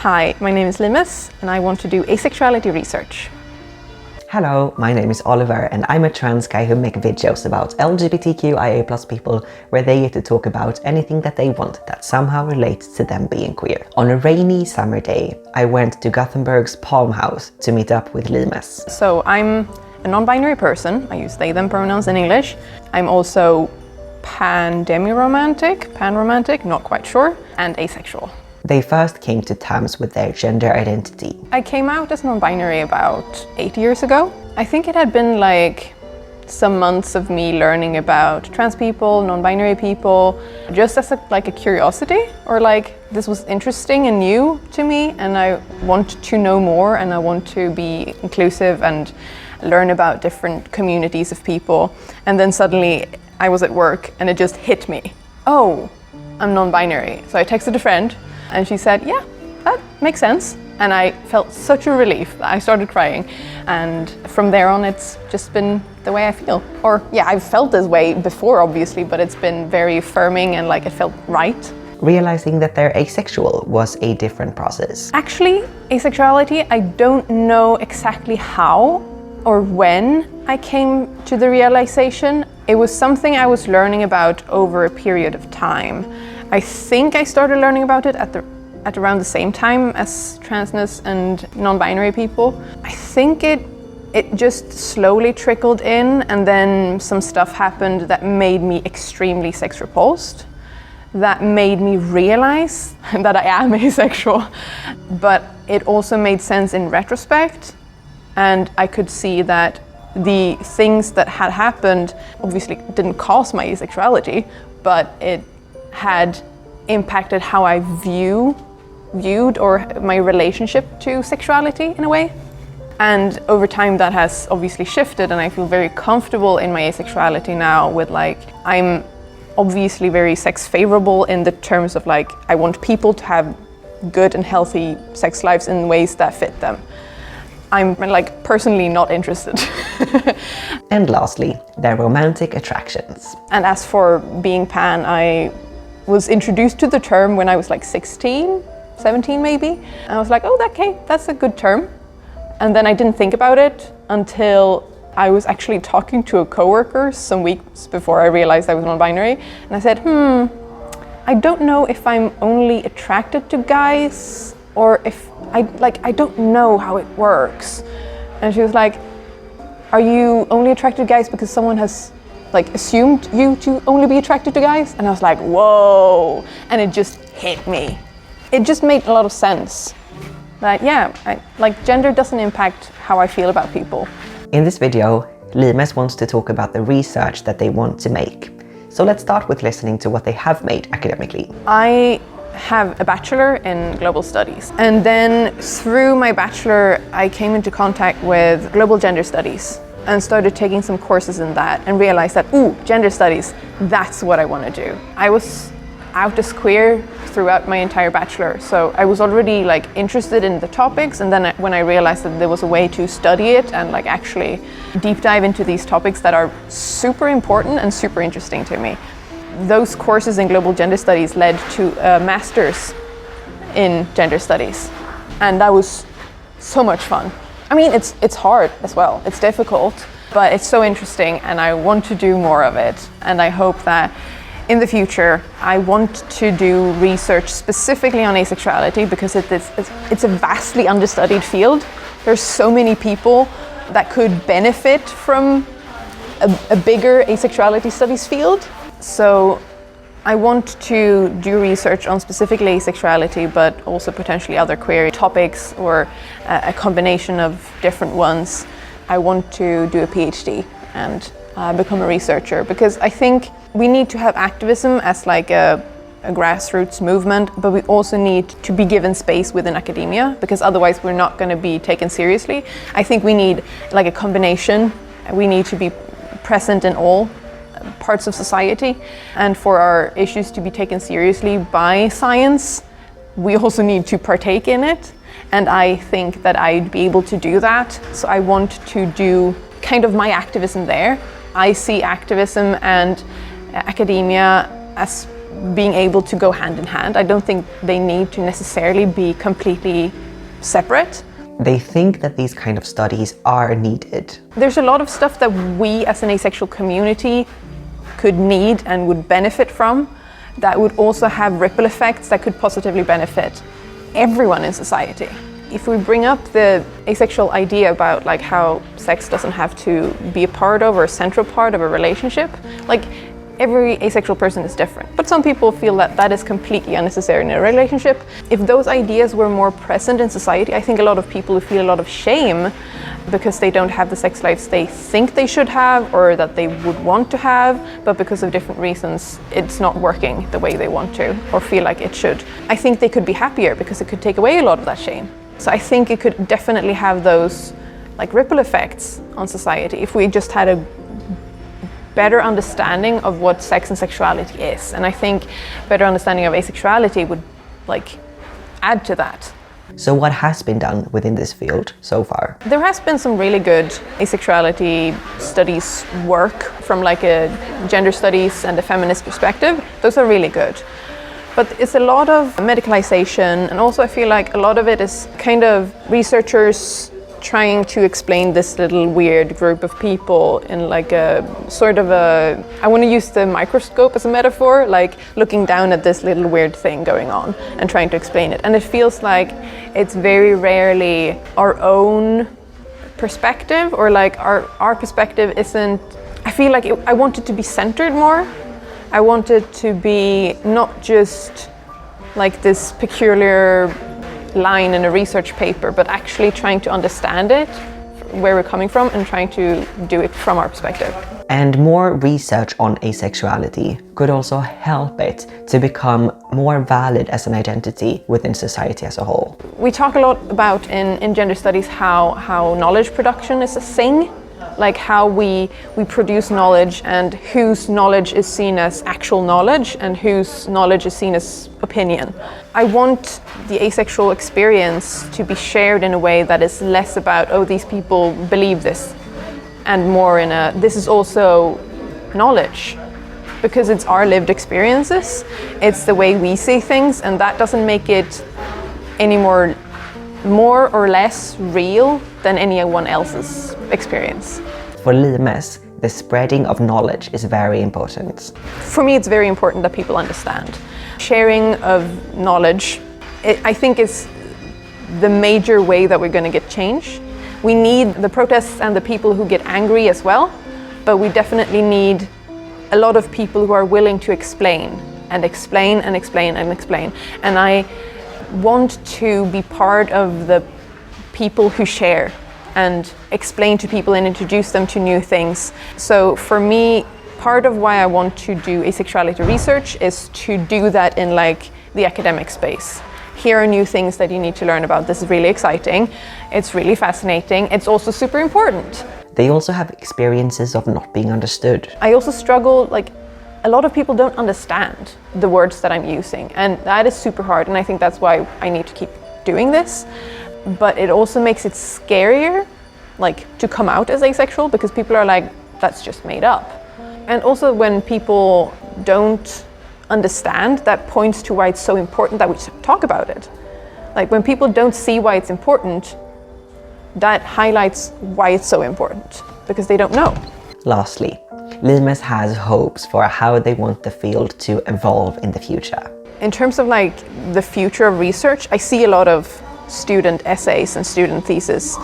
Hi, my name is Limes and I want to do asexuality research. Hello, my name is Oliver and I'm a trans guy who make videos about LGBTQIA+ people where they get to talk about anything that they want that somehow relates to them being queer. On a rainy summer day, I went to Gothenburg's Palm House to meet up with Limes. So I'm a non-binary person. I use they, them pronouns in English. I'm also demi pan-romantic, not quite sure, and asexual. They first came to terms with their gender identity. I came out as non-binary about 8 years ago. I think it had been like some months of me learning about trans people, non-binary people, just as a curiosity, or like this was interesting and new to me and I want to know more and I want to be inclusive and learn about different communities of people. And then suddenly I was at work and it just hit me. Oh, I'm non-binary. So I texted a friend and she said, yeah, that makes sense. And I felt such a relief that I started crying. And from there on, it's just been the way I feel. Or yeah, I've felt this way before, obviously, but it's been very affirming and like it felt right. Realizing that they're asexual was a different process. Actually, asexuality, I don't know exactly how or when I came to the realization. It was something I was learning about over a period of time. I think I started learning about it at around the same time as transness and non-binary people. I think it just slowly trickled in, and then some stuff happened that made me extremely sex repulsed. That made me realize that I am asexual. But it also made sense in retrospect, and I could see that the things that had happened obviously didn't cause my asexuality, but it had impacted how I viewed or my relationship to sexuality in a way. And over time that has obviously shifted and I feel very comfortable in my asexuality now with I'm obviously very sex favorable in the terms of I want people to have good and healthy sex lives in ways that fit them. I'm personally not interested. And lastly, their romantic attractions. And as for being pan, I was introduced to the term when I was 16, 17 maybe. And I was like, oh, okay, that's a good term. And then I didn't think about it until I was actually talking to a coworker some weeks before I realized I was non-binary. And I said, I don't know if I'm only attracted to guys or if I don't know how it works. And she was like, are you only attracted to guys because someone has assumed you to only be attracted to guys? And I was like, whoa, and it just hit me. It just made a lot of sense. That yeah, gender doesn't impact how I feel about people. In this video, Limes wants to talk about the research that they want to make. So let's start with listening to what they have made academically. I have a bachelor in global studies. And then through my bachelor, I came into contact with global gender studies and started taking some courses in that and realized that, ooh, gender studies, that's what I want to do. I was out as queer throughout my entire bachelor, so I was already interested in the topics, and then when I realized that there was a way to study it and actually deep dive into these topics that are super important and super interesting to me. Those courses in global gender studies led to a master's in gender studies, and that was so much fun. I mean, it's hard as well, it's difficult, but it's so interesting and I want to do more of it. And I hope that in the future, I want to do research specifically on asexuality because it's a vastly understudied field. There's so many people that could benefit from a bigger asexuality studies field. So I want to do research on specifically asexuality, but also potentially other queer topics or a combination of different ones. I want to do a PhD and become a researcher because I think we need to have activism as a grassroots movement, but we also need to be given space within academia because otherwise we're not going to be taken seriously. I think we need a combination. We need to be present in all parts of society, and for our issues to be taken seriously by science, we also need to partake in it, and I think that I'd be able to do that. So I want to do kind of my activism there. I see activism and academia as being able to go hand in hand. I don't think they need to necessarily be completely separate. They think that these kind of studies are needed. There's a lot of stuff that we as an asexual community could need and would benefit from, that would also have ripple effects that could positively benefit everyone in society. If we bring up the asexual idea about like how sex doesn't have to be a part of or a central part of a relationship, like every asexual person is different. But some people feel that that is completely unnecessary in a relationship. If those ideas were more present in society, I think a lot of people would feel a lot of shame because they don't have the sex lives they think they should have or that they would want to have, but because of different reasons it's not working the way they want to or feel like it should. I think they could be happier because it could take away a lot of that shame. So I think it could definitely have those like ripple effects on society if we just had a better understanding of what sex and sexuality is. And I think better understanding of asexuality would like add to that. So what has been done within this field so far? There has been some really good asexuality studies work from like a gender studies and a feminist perspective. Those are really good. But it's a lot of medicalization, and also I feel like a lot of it is kind of researchers trying to explain this little weird group of people in like a sort of a, I want to use the microscope as a metaphor, like looking down at this little weird thing going on and trying to explain it. And it feels like it's very rarely our own perspective, or like our perspective isn't, I feel like I want it to be centered more. I want it to be not just like this peculiar line in a research paper, but actually trying to understand it, where we're coming from, and trying to do it from our perspective. And more research on asexuality could also help it to become more valid as an identity within society as a whole. We talk a lot about in gender studies how knowledge production is a thing, like how we produce knowledge and whose knowledge is seen as actual knowledge and whose knowledge is seen as opinion. I want the asexual experience to be shared in a way that is less about, oh, these people believe this, and more in a, this is also knowledge, because it's our lived experiences, it's the way we see things, and that doesn't make it any more or less real than anyone else's experience. For Limes, the spreading of knowledge is very important. For me, it's very important that people understand. Sharing of knowledge, I think, is the major way that we're going to get change. We need the protests and the people who get angry as well, but we definitely need a lot of people who are willing to explain and explain and explain and explain. And I want to be part of the people who share and explain to people and introduce them to new things. So for me, part of why I want to do asexuality research is to do that in like the academic space. Here are new things that you need to learn about. This is really exciting. It's really fascinating. It's also super important. They also have experiences of not being understood. I also struggle, like a lot of people don't understand the words that I'm using, and that is super hard, and I think that's why I need to keep doing this. But it also makes it scarier, like to come out as asexual, because people are like, that's just made up. And also when people don't understand, that points to why it's so important that we talk about it. Like when people don't see why it's important, that highlights why it's so important, because they don't know. Lastly, Limes has hopes for how they want the field to evolve in the future. In terms of like the future of research, I see a lot of student essays and student theses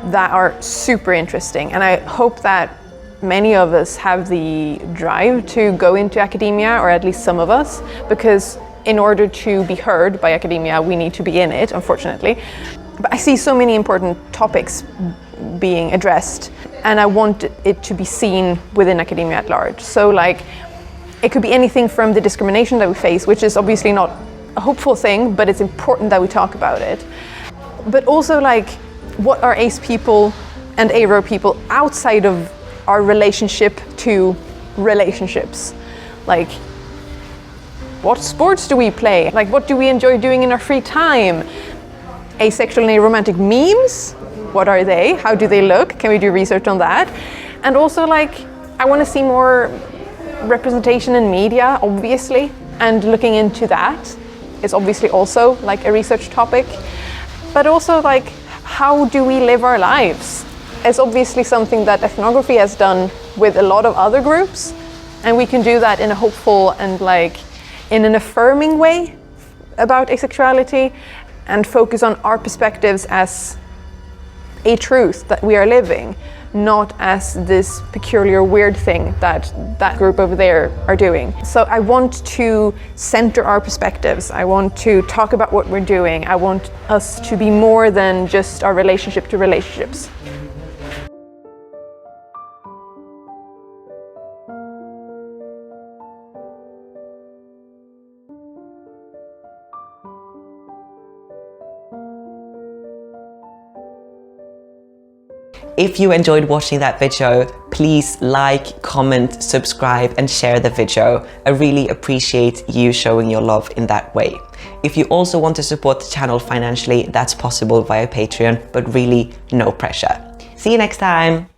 that are super interesting, and I hope that many of us have the drive to go into academia, or at least some of us, because in order to be heard by academia, we need to be in it, unfortunately. But I see so many important topics being addressed, and I want it to be seen within academia at large. So like, it could be anything from the discrimination that we face, which is obviously not a hopeful thing, but it's important that we talk about it. But also like, what are ace people and aro people outside of our relationship to relationships? Like, what sports do we play? Like, what do we enjoy doing in our free time? Asexual and aromantic memes? What are they? How do they look? Can we do research on that? And also like, I want to see more representation in media, obviously. And looking into that is obviously also like a research topic, but also like, how do we live our lives? It's obviously something that ethnography has done with a lot of other groups, and we can do that in a hopeful and like in an affirming way about asexuality, and focus on our perspectives as a truth that we are living, not as this peculiar weird thing that that group over there are doing. So I want to center our perspectives. I want to talk about what we're doing. I want us to be more than just our relationship to relationships. If you enjoyed watching that video, please like, comment, subscribe and share the video. I really appreciate you showing your love in that way. If you also want to support the channel financially, that's possible via Patreon, but really no pressure. See you next time!